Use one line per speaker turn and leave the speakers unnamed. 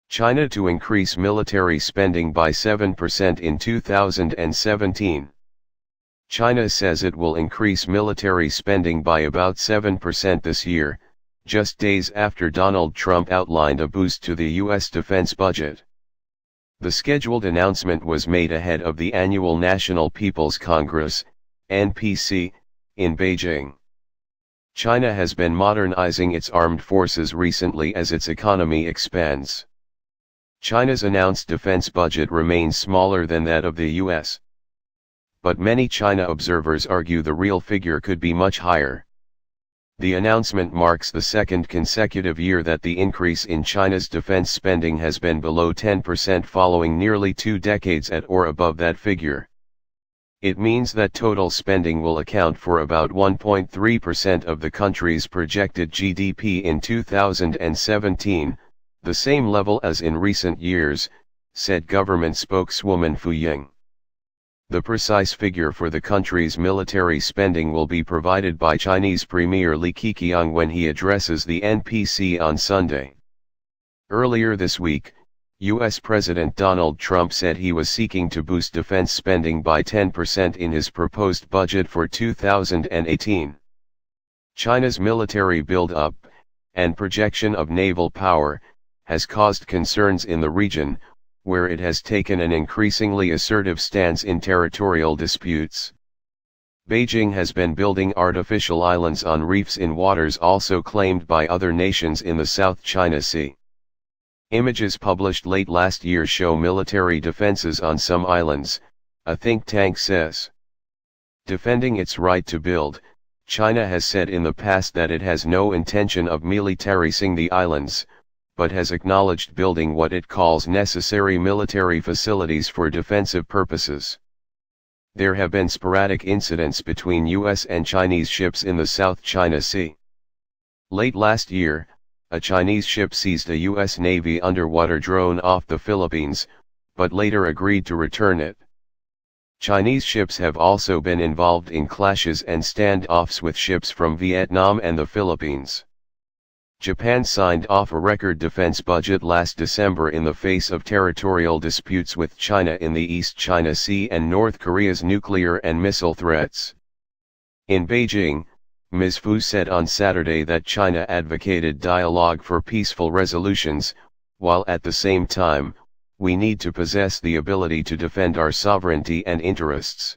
China to increase military spending by 7% in 2017. China says it will increase military spending by about 7% this year, just days after Donald Trump outlined a boost to the U.S. defense budget. The scheduled announcement was made ahead of the annual National People's Congress, NPC, in Beijing. China has been modernizing its armed forces recently as its economy expands. China's announced defense budget remains smaller than that of the U.S. But many China observers argue the real figure could be much higher. The announcement marks the second consecutive year that the increase in China's defense spending has been below 10% following nearly 2 decades at or above that figure. It means that total spending will account for about 1.3% of the country's projected GDP in 2017, the same level as in recent years, said government spokeswoman Fu Ying. The precise figure for the country's military spending will be provided by Chinese Premier Li Keqiang when he addresses the NPC on Sunday. Earlier this week, U.S. President Donald Trump said he was seeking to boost defense spending by 10% in his proposed budget for 2018. China's military build-up, and projection of naval power, has caused concerns in the region, where it has taken an increasingly assertive stance in territorial disputes. Beijing has been building artificial islands on reefs in waters also claimed by other nations in the South China Sea. Images published late last year show military defenses on some islands, a think tank says. Defending its right to build, China has said in the past that it has no intention of militarizing the islands, but has acknowledged building what it calls necessary military facilities for defensive purposes. There have been sporadic incidents between U.S. and Chinese ships in the South China Sea. Late last year, a Chinese ship seized a U.S. Navy underwater drone off the Philippines, but later agreed to return it. Chinese ships have also been involved in clashes and standoffs with ships from Vietnam and the Philippines. Japan signed off a record defense budget last December in the face of territorial disputes with China in the East China Sea and North Korea's nuclear and missile threats. In Beijing, Ms. Fu said on Saturday that China advocated dialogue for peaceful resolutions, while at the same time, we need to possess the ability to defend our sovereignty and interests.